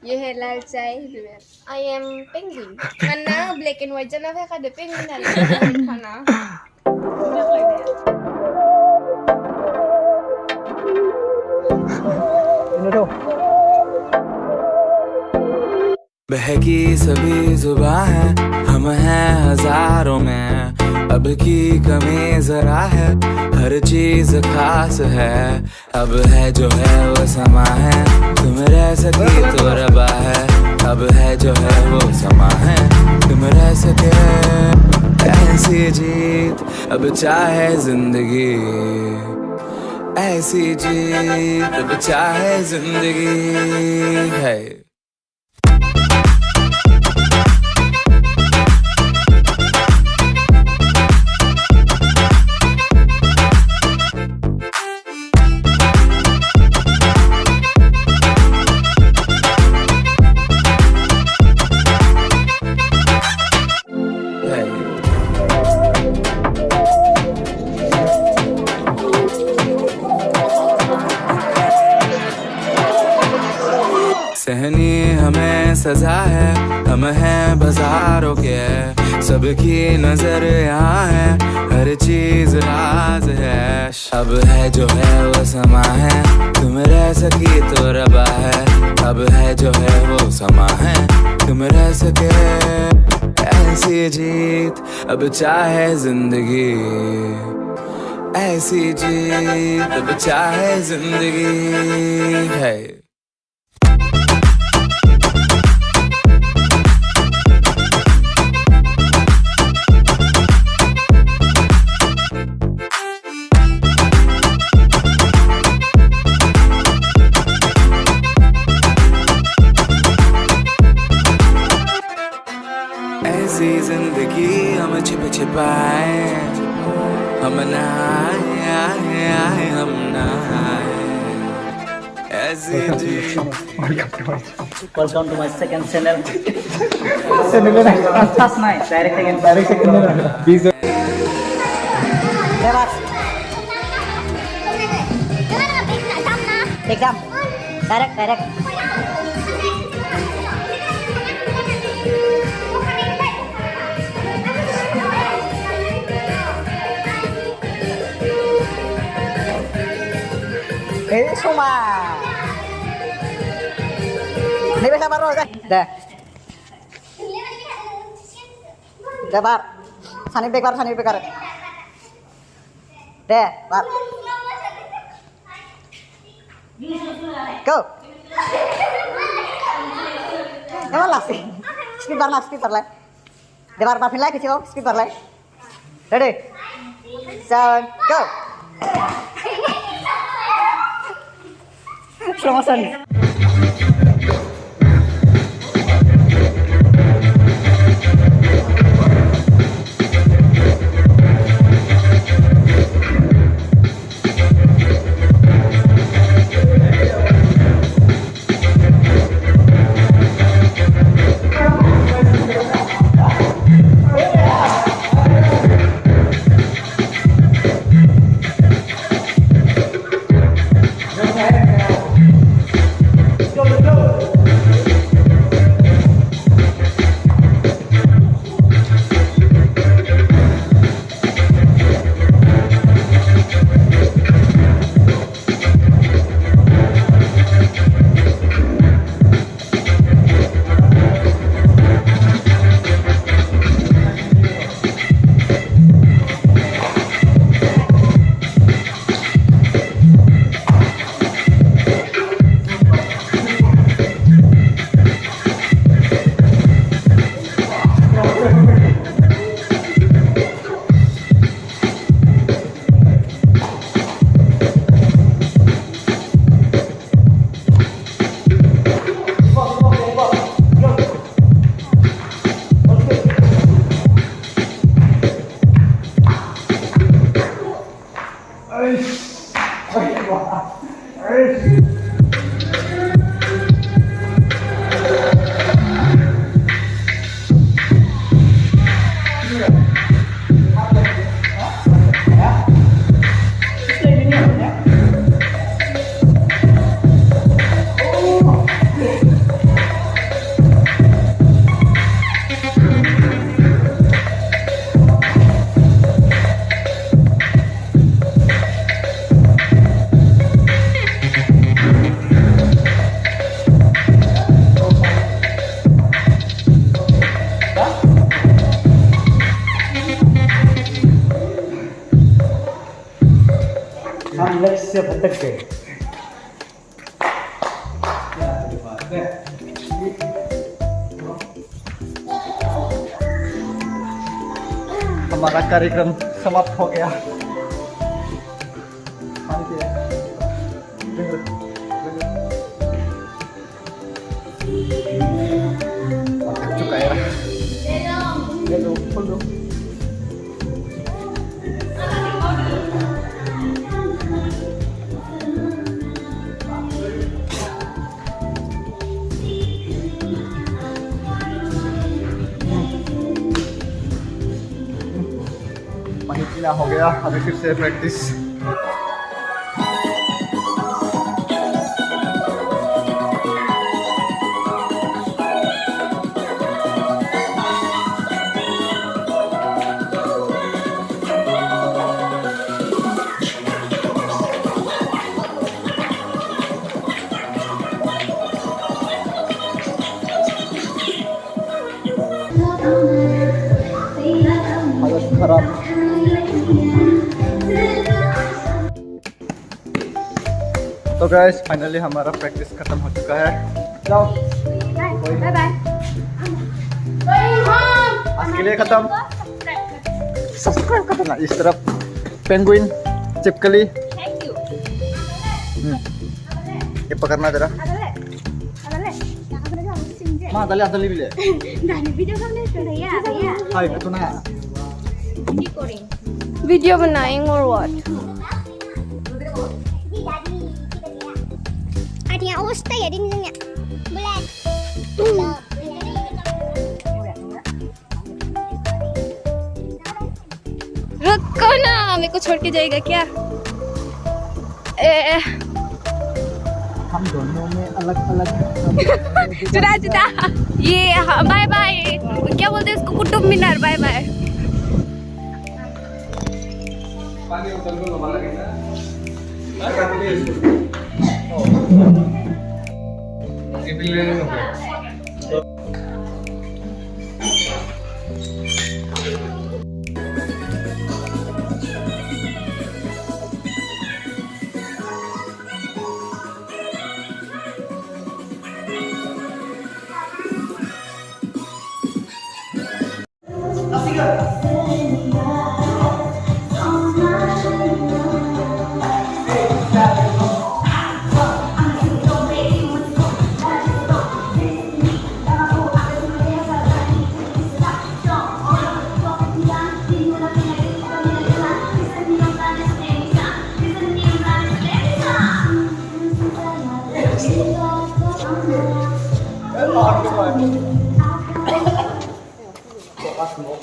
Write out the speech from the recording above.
ये है लाल चाय I am penguin mana black and white jana phải kada penguin na khana बहकी सभी जुबां है हम हैं हजारों में अब की कमी जरा है हर चीज खास है अब है जो है वो समा है तुम रह सकी तो रबा है अब है जो है वो समा है तुम रह सके ऐसी जीत अब चाहे जिंदगी ऐसी जीत अब चाहे जिंदगी है सहनी हमें सजा है हम हैं बाजारों के सबकी नजर यहाँ है हर चीज राज है अब है जो है वो समा है तुम रह सकी तो रबा है अब है जो है वो समा है तुम रह सके ऐसी जीत अब चाहे जिंदगी ऐसी जीत अब चाहे जिंदगी है ऐसी जिंदगी हम छिप छिपाए हम नहाए हम नहाए ऐसी जी Welcome to my second channel. First night, direct again. Exam. Direct. Ini semua. Ini bisa baru deh. Dah. Dah bar. Sani bekar. Deh, bar. Go. Emang lah sih. Speed bar lah. Deh bar fin lagi kecil, speed bar lah. Ready? 7, go. Slow motion. siap attack deh. हमारा कार्यक्रम समाप्त हो गया. Makan cuka ya. Hold on. पीना हो गया. अभी फिर से प्रैक्टिस. हालत खराब. तो गाइस फाइनली हमारा प्रैक्टिस खत्म हो चुका है. जाओ. Bye bye. आज के लिए खत्म. सब्सक्राइब कर देना. इस तरफ पेंगुइन चिपकली. Thank you. ये पकड़ना जरा. माँ दले आदली भी ले. हाय तो ना. वीडियो बनाएंगे और what? Ada yang awas tak ya di sini? Boleh. रुको ना, मेरे को छोड़ के जाएगा क्या? हम दोनों में अलग-अलग. जुदा जुदा. ये बाय बाय. क्या बोलते हैं इसको? Qutub Minar. Bye bye. Pas mau